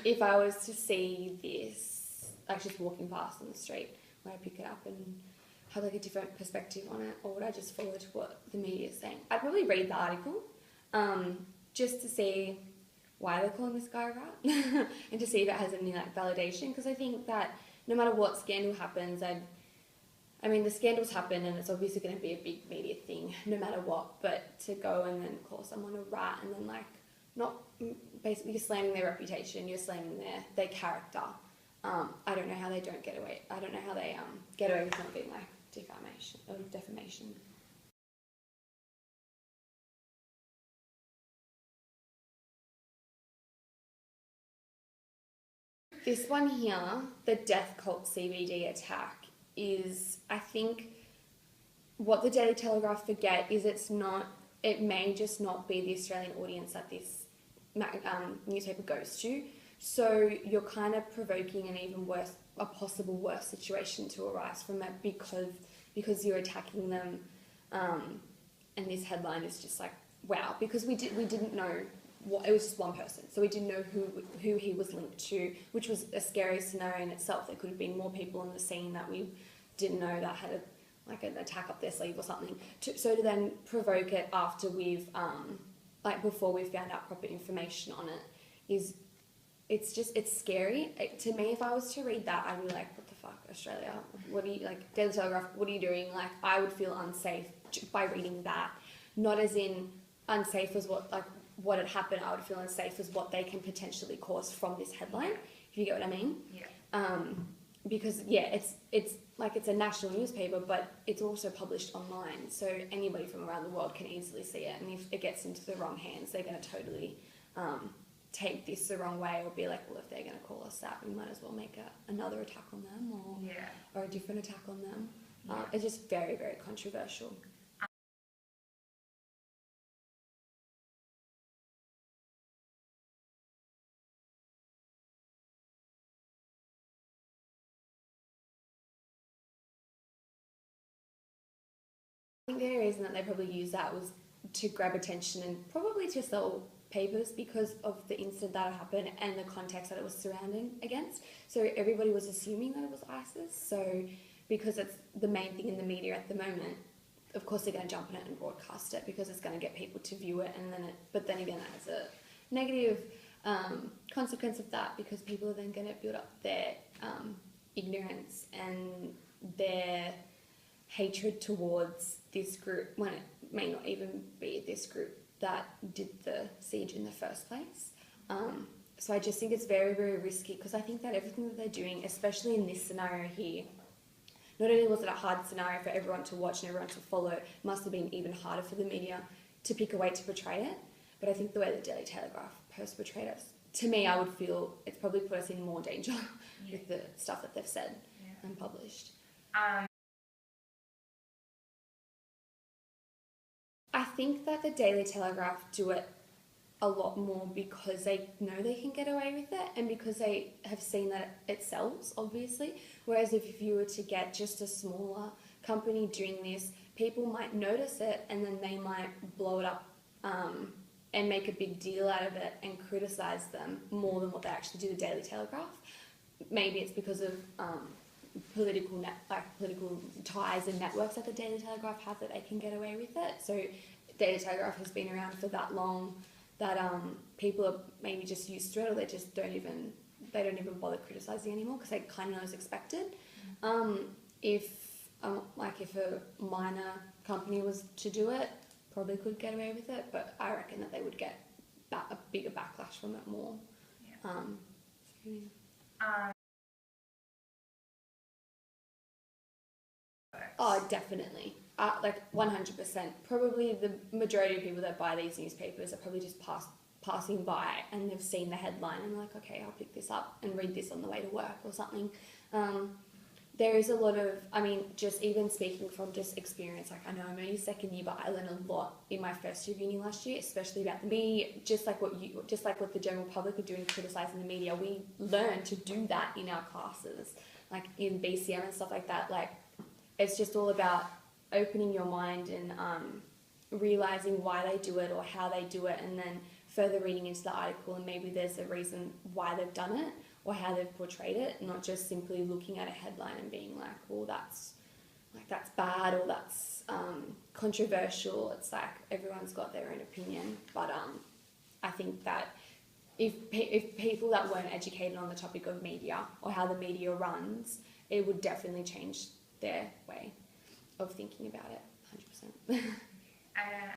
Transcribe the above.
if I was to see this, like just walking past on the street, would I pick it up and have like a different perspective on it, or would I just follow to what the media is saying? I'd probably read the article, just to see why they're calling this guy a rat, and to see if it has any like validation, because I think that no matter what scandal happens, I mean, the scandals happen and it's obviously going to be a big media thing no matter what, but to go and then call someone a rat and then like not basically, you're slamming their reputation, you're slamming their character. I don't know how they don't get away. I don't know how they get away with not being like defamation or defamation. This one here, the death cult CBD attack, is, I think, what the Daily Telegraph forget is it may just not be the Australian audience that this newspaper goes to. So you're kind of provoking an even worse, a possible worse situation to arise from it because you're attacking them, and this headline is just like, wow, because we didn't know what, it was just one person, so we didn't know who he was linked to, which was a scary scenario in itself. There could have been more people on the scene that we didn't know that had like an attack up their sleeve or something. So to then provoke it after we've like before we've found out proper information on it it's scary. To me, if I was to read that, I'd be like, what the fuck, Australia? What are you, like, Daily Telegraph, what are you doing? Like, I would feel unsafe by reading that. Not as in unsafe as what had happened. I would feel unsafe as what they can potentially cause from this headline, if you get what I mean. Yeah. Because, yeah, it's like it's a national newspaper, but it's also published online. So anybody from around the world can easily see it. And if it gets into the wrong hands, they're going to totally take this the wrong way, or be like, well, if they're going to call us that, we might as well make another attack on them, or a different attack on them. It's just very, very controversial. I think the only reason that they probably used that was to grab attention and probably to sell papers because of the incident that happened and the context that it was surrounding against. So everybody was assuming that it was ISIS. So because it's the main thing in the media at the moment, of course they're going to jump on it and broadcast it because it's going to get people to view it. And then but then again, that has a negative consequence of that, because people are then going to build up their ignorance and their hatred towards this group, when it may not even be this group that did the siege in the first place. So I just think it's very, very risky, because I think that everything that they're doing, especially in this scenario here, not only was it a hard scenario for everyone to watch and everyone to follow, it must have been even harder for the media to pick a way to portray it. But I think the way the Daily Telegraph post portrayed us, to me, I would feel it's probably put us in more danger with the stuff that they've said and published. I think that the Daily Telegraph do it a lot more because they know they can get away with it, and because they have seen that it sells, obviously. Whereas if you were to get just a smaller company doing this, people might notice it and then they might blow it up and make a big deal out of it and criticise them more than what they actually do the Daily Telegraph. Maybe it's because of political ties and networks that the Daily Telegraph have that they can get away with it. So Daily Telegraph has been around for that long that people are maybe just used to it, or they just don't even bother criticising anymore because they kind of know it's expected. If a minor company was to do it, probably could get away with it, but I reckon that they would get a bigger backlash from it more. Oh, definitely. 100%. Probably the majority of people that buy these newspapers are probably just passing by and they've seen the headline and like, okay, I'll pick this up and read this on the way to work or something. There is a lot of, just even speaking from just experience, like I know I'm only second year, but I learned a lot in my first year of uni last year, especially about the media, just like what the general public are doing, criticising the media. We learn to do that in our classes, like in BCM and stuff like that. Like, it's just all about opening your mind and realising why they do it or how they do it, and then further reading into the article, and maybe there's a reason why they've done it or how they've portrayed it, not just simply looking at a headline and being like, well, that's bad, or that's controversial. It's like everyone's got their own opinion, but I think that if people that weren't educated on the topic of media or how the media runs, it would definitely change their way of thinking about it, 100%.